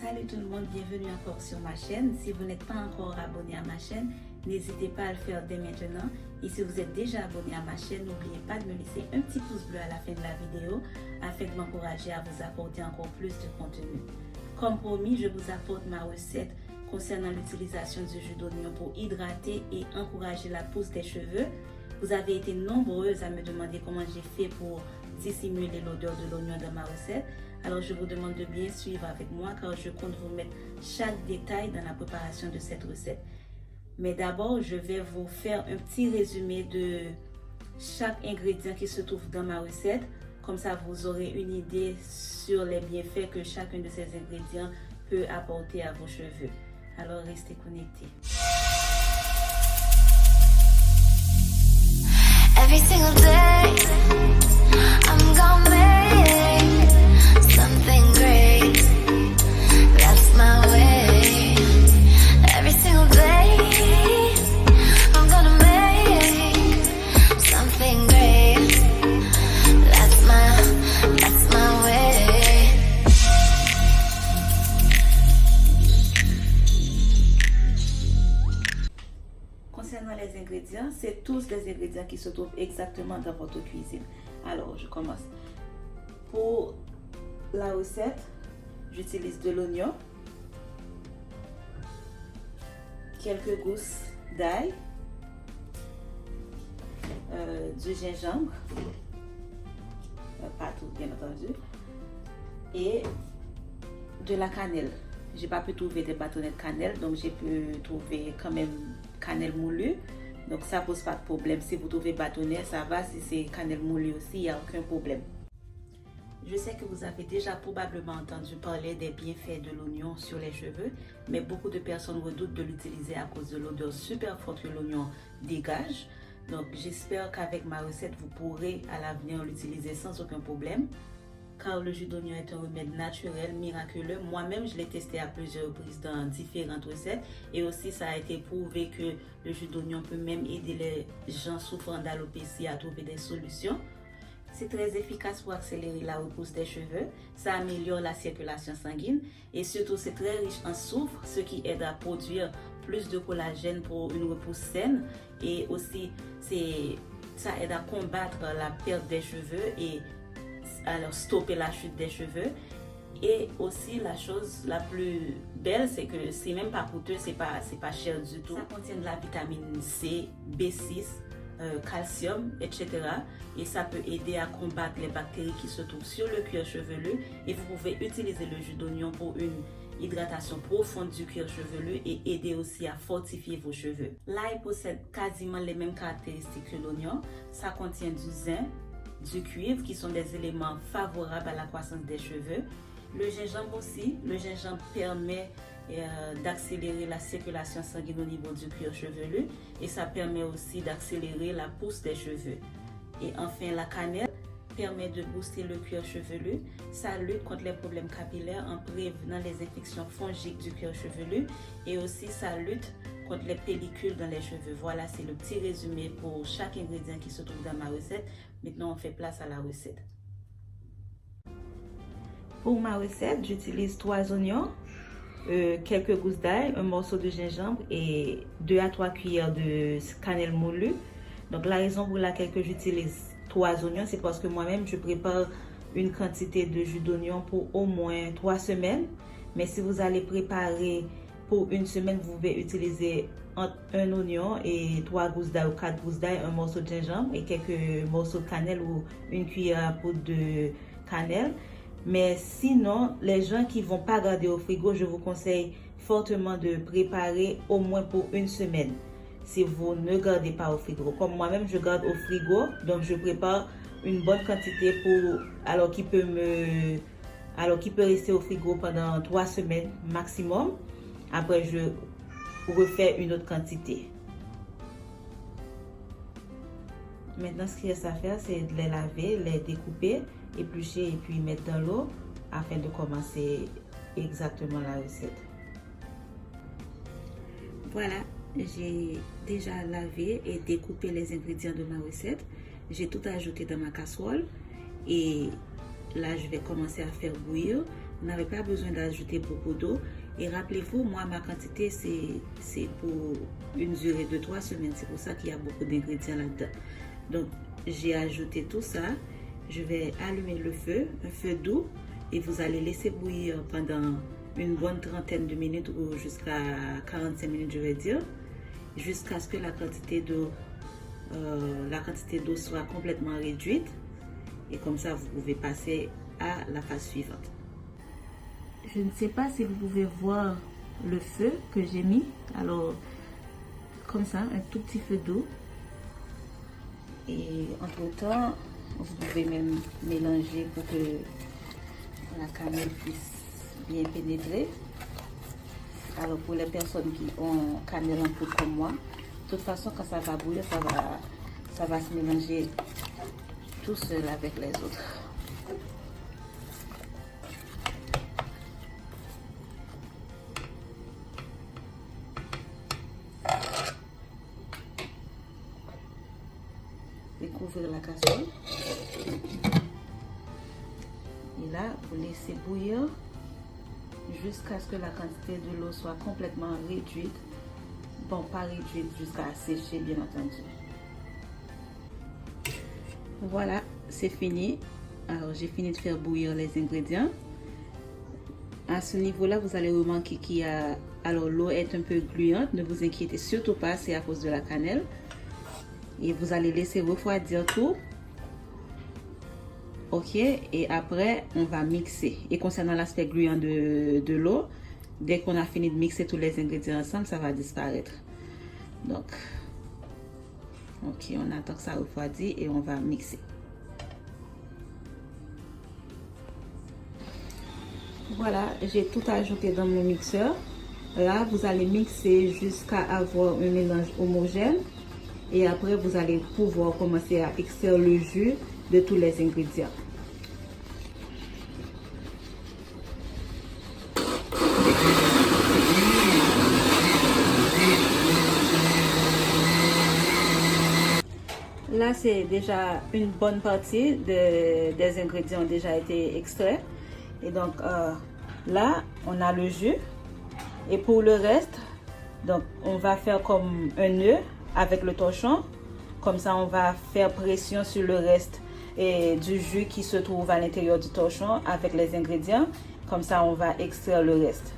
Salut tout le monde, bienvenue encore sur ma chaîne. Si vous n'êtes pas encore abonné à ma chaîne, n'hésitez pas à le faire dès maintenant. Et si vous êtes déjà abonné à ma chaîne, n'oubliez pas de me laisser un petit pouce bleu à la fin de la vidéo afin de m'encourager à vous apporter encore plus de contenu. Comme promis, je vous apporte ma recette concernant l'utilisation du jus d'oignon pour hydrater et encourager la pousse des cheveux. Vous avez été nombreuses à me demander comment j'ai fait pour dissimuler l'odeur de l'oignon dans ma recette. Alors je vous demande de bien suivre avec moi car je compte vous mettre chaque détail dans la préparation de cette recette. Mais d'abord, je vais vous faire un petit résumé de chaque ingrédient qui se trouve dans ma recette. Comme ça, vous aurez une idée sur les bienfaits que chacun de ces ingrédients peut apporter à vos cheveux. Alors restez connectés. Every single day, I'm gonna make something great. That's my way. Every single day, I'm gonna make something great. That's my way. Concernant les ingrédients, c'est tous des ingrédients qui se trouvent exactement dans votre cuisine. Alors, je commence. Pour la recette, j'utilise de l'oignon, quelques gousses d'ail, du gingembre, pas tout bien entendu, et de la cannelle. J'ai pas pu trouver des bâtonnets de cannelle, donc j'ai pu trouver quand même cannelle moulue. Donc ça pose pas de problème. Si vous trouvez bâtonnet, ça va. Si c'est cannelle moulue aussi, il n'y a aucun problème. Je sais que vous avez déjà probablement entendu parler des bienfaits de l'oignon sur les cheveux, mais beaucoup de personnes redoutent de l'utiliser à cause de l'odeur super forte que l'oignon dégage. Donc j'espère qu'avec ma recette, vous pourrez à l'avenir l'utiliser sans aucun problème. Car le jus d'oignon est un remède naturel, miraculeux. Moi-même, je l'ai testé à plusieurs reprises dans différentes recettes. Et aussi, ça a été prouvé que le jus d'oignon peut même aider les gens souffrant d'alopécie à trouver des solutions. C'est très efficace pour accélérer la repousse des cheveux. Ça améliore la circulation sanguine. Et surtout, c'est très riche en soufre, ce qui aide à produire plus de collagène pour une repousse saine. Et aussi, ça aide à combattre la perte des cheveux et alors stopper la chute des cheveux. Et aussi la chose la plus belle, c'est que c'est même pas coûteux, c'est pas cher du tout. Ça contient de la vitamine C, B6, calcium, etc. Et ça peut aider à combattre les bactéries qui se trouvent sur le cuir chevelu. Et vous pouvez utiliser le jus d'oignon pour une hydratation profonde du cuir chevelu et aider aussi à fortifier vos cheveux. L'ail possède quasiment les mêmes caractéristiques que l'oignon. Ça contient du zinc, du cuivre qui sont des éléments favorables à la croissance des cheveux. Le gingembre aussi, le gingembre permet d'accélérer la circulation sanguine au niveau du cuir chevelu et ça permet aussi d'accélérer la pousse des cheveux. Et enfin la cannelle permet de booster le cuir chevelu. Ça lutte contre les problèmes capillaires en prévenant les infections fongiques du cuir chevelu et aussi ça lutte contre les pellicules dans les cheveux. Voilà, c'est le petit résumé pour chaque ingrédient qui se trouve dans ma recette. Maintenant, on fait place à la recette. Pour ma recette, j'utilise 3 oignons, quelques gousses d'ail, un morceau de gingembre et 2 à 3 cuillères de cannelle moulue. Donc la raison pour laquelle j'utilise 3 oignons, c'est parce que moi-même, je prépare une quantité de jus d'oignon pour au moins 3 semaines. Mais si vous allez préparer pour une semaine, vous pouvez utiliser un oignon et 3 gousses d'ail ou 4 gousses d'ail, un morceau de gingembre et quelques morceaux de cannelle ou une cuillère à poudre de cannelle. Mais sinon, les gens qui ne vont pas garder au frigo, je vous conseille fortement de préparer au moins pour une semaine. Si vous ne gardez pas au frigo. Comme moi-même, je garde au frigo, donc je prépare une bonne quantité alors qui peut rester au frigo pendant 3 semaines maximum. Après, je refais une autre quantité. Maintenant, ce qu'il reste à faire, c'est de les laver, les découper, éplucher et puis mettre dans l'eau afin de commencer exactement la recette. Voilà, j'ai déjà lavé et découpé les ingrédients de ma recette. J'ai tout ajouté dans ma casserole et là, je vais commencer à faire bouillir. Vous n'avez pas besoin d'ajouter beaucoup d'eau. Et rappelez-vous, moi, ma quantité, c'est pour une durée de 3 semaines. C'est pour ça qu'il y a beaucoup d'ingrédients là-dedans. Donc, j'ai ajouté tout ça. Je vais allumer le feu, un feu doux. Et vous allez laisser bouillir pendant une bonne trentaine de minutes ou jusqu'à 45 minutes, je vais dire. Jusqu'à ce que la quantité d'eau soit complètement réduite. Et comme ça, vous pouvez passer à la phase suivante. Je ne sais pas si vous pouvez voir le feu que j'ai mis. Alors, comme ça, un tout petit feu d'eau. Et entre-temps, vous pouvez même mélanger pour que la cannelle puisse bien pénétrer. Alors, pour les personnes qui ont cannelle en poudre comme moi, de toute façon, quand ça va bouillir, ça va se mélanger tout seul avec les autres. Découvrir la casserole. Et là, vous laissez bouillir jusqu'à ce que la quantité de l'eau soit complètement réduite. Bon, pas réduite, jusqu'à sécher, bien entendu. Voilà, c'est fini. Alors, j'ai fini de faire bouillir les ingrédients. À ce niveau-là, vous allez remarquer qu'il y a... Alors, l'eau est un peu gluante. Ne vous inquiétez surtout pas, c'est à cause de la cannelle. Et vous allez laisser refroidir tout. Ok, et après, on va mixer. Et concernant l'aspect gluant de l'eau, dès qu'on a fini de mixer tous les ingrédients ensemble, ça va disparaître. Donc, ok, on attend que ça refroidisse et on va mixer. Voilà, j'ai tout ajouté dans mon mixeur. Là, vous allez mixer jusqu'à avoir un mélange homogène. Et après, vous allez pouvoir commencer à extraire le jus de tous les ingrédients. Là, c'est déjà une bonne partie des ingrédients ont déjà été extraits. Et donc, là, on a le jus. Et pour le reste, donc, on va faire comme un nœud avec le torchon. Comme ça, on va faire pression sur le reste du jus qui se trouve à l'intérieur du torchon avec les ingrédients. Comme ça, on va extraire le reste.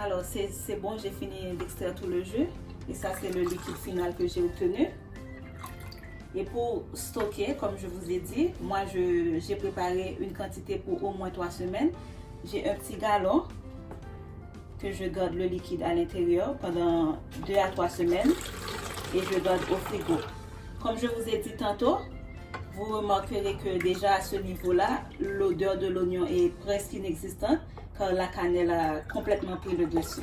Alors, c'est bon, j'ai fini d'extraire tout le jus. Et ça, c'est le liquide final que j'ai obtenu. Et pour stocker, comme je vous ai dit, moi, j'ai préparé une quantité pour au moins 3 semaines. J'ai un petit galon que je garde le liquide à l'intérieur pendant 2 à 3 semaines. Et je garde au frigo. Comme je vous ai dit tantôt, vous remarquerez que déjà à ce niveau-là, l'odeur de l'oignon est presque inexistante car la cannelle a complètement pris le dessus.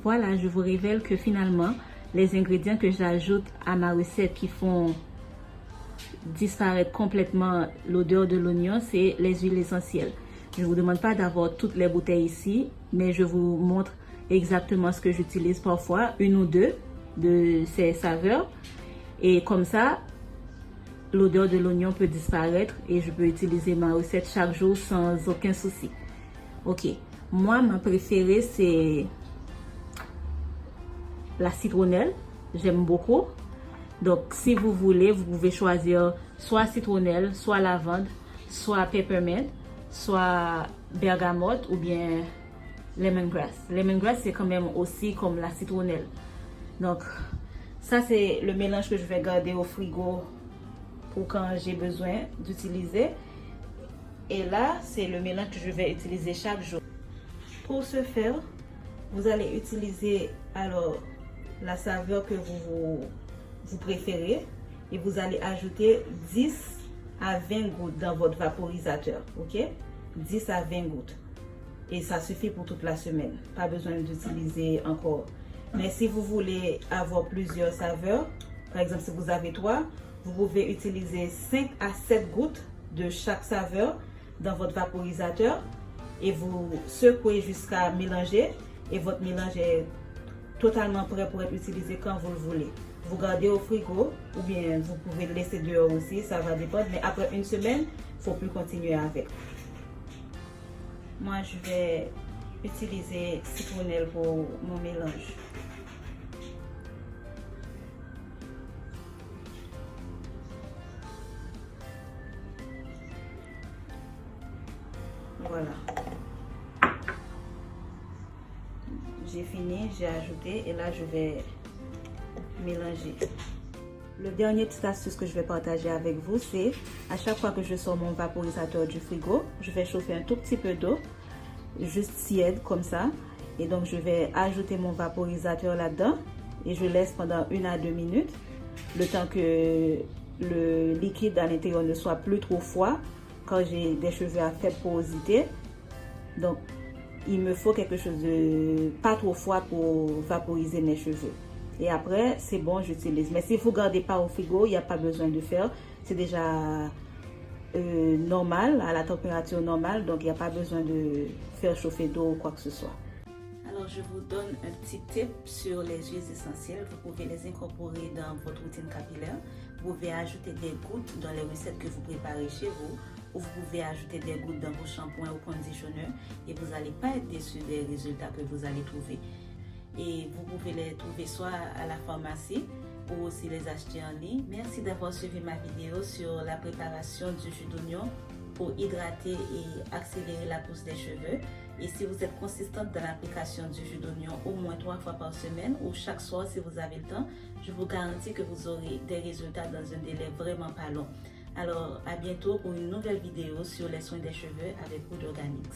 Voilà, je vous révèle que finalement, les ingrédients que j'ajoute à ma recette qui font disparaître complètement l'odeur de l'oignon, c'est les huiles essentielles. Je ne vous demande pas d'avoir toutes les bouteilles ici, mais je vous montre exactement ce que j'utilise parfois, une ou deux de ces saveurs. Et comme ça, l'odeur de l'oignon peut disparaître et je peux utiliser ma recette chaque jour sans aucun souci. Ok, moi, ma préférée, c'est la citronnelle. J'aime beaucoup. Donc, si vous voulez, vous pouvez choisir soit citronnelle, soit lavande, soit peppermint, soit bergamote ou bien lemongrass. Lemongrass, c'est quand même aussi comme la citronnelle. Donc, ça, c'est le mélange que je vais garder au frigo pour quand j'ai besoin d'utiliser. Et là, c'est le mélange que je vais utiliser chaque jour. Pour ce faire, vous allez utiliser alors la saveur que vous préférez. et vous allez ajouter 10 à 20 gouttes dans votre vaporisateur, ok? 10 à 20 gouttes. Et ça suffit pour toute la semaine. Pas besoin d'utiliser encore. Mais si vous voulez avoir plusieurs saveurs, par exemple si vous avez 3, vous pouvez utiliser 5 à 7 gouttes de chaque saveur dans votre vaporisateur et vous secouez jusqu'à mélanger et votre mélange est totalement prêt pour être utilisé quand vous le voulez. Vous gardez au frigo ou bien vous pouvez le laisser dehors aussi, ça va dépendre, mais après une semaine, il ne faut plus continuer avec. Moi, je vais utiliser citronnelle pour mon mélange. Voilà. J'ai fini, j'ai ajouté et là je vais mélanger. Le dernier petite astuce que je vais partager avec vous, c'est à chaque fois que je sors mon vaporisateur du frigo, je vais chauffer un tout petit peu d'eau, juste tiède comme ça. Et donc je vais ajouter mon vaporisateur là-dedans et je laisse pendant 1 à 2 minutes, le temps que le liquide à l'intérieur ne soit plus trop froid quand j'ai des cheveux à faible porosité. Donc il me faut quelque chose de pas trop froid pour vaporiser mes cheveux. Et après, c'est bon, j'utilise. Mais si vous ne gardez pas au frigo, il n'y a pas besoin de faire. C'est déjà normal, à la température normale. Donc, il n'y a pas besoin de faire chauffer d'eau ou quoi que ce soit. Alors, je vous donne un petit tip sur les huiles essentielles. Vous pouvez les incorporer dans votre routine capillaire. Vous pouvez ajouter des gouttes dans les recettes que vous préparez chez vous. Ou vous pouvez ajouter des gouttes dans vos shampoings ou conditionneurs. Et vous n'allez pas être déçu des résultats que vous allez trouver. Et vous pouvez les trouver soit à la pharmacie ou aussi les acheter en ligne. Merci d'avoir suivi ma vidéo sur la préparation du jus d'oignon pour hydrater et accélérer la pousse des cheveux. Et si vous êtes consistante dans l'application du jus d'oignon au moins 3 fois par semaine ou chaque soir si vous avez le temps, je vous garantis que vous aurez des résultats dans un délai vraiment pas long. Alors à bientôt pour une nouvelle vidéo sur les soins des cheveux avec Wood Organics.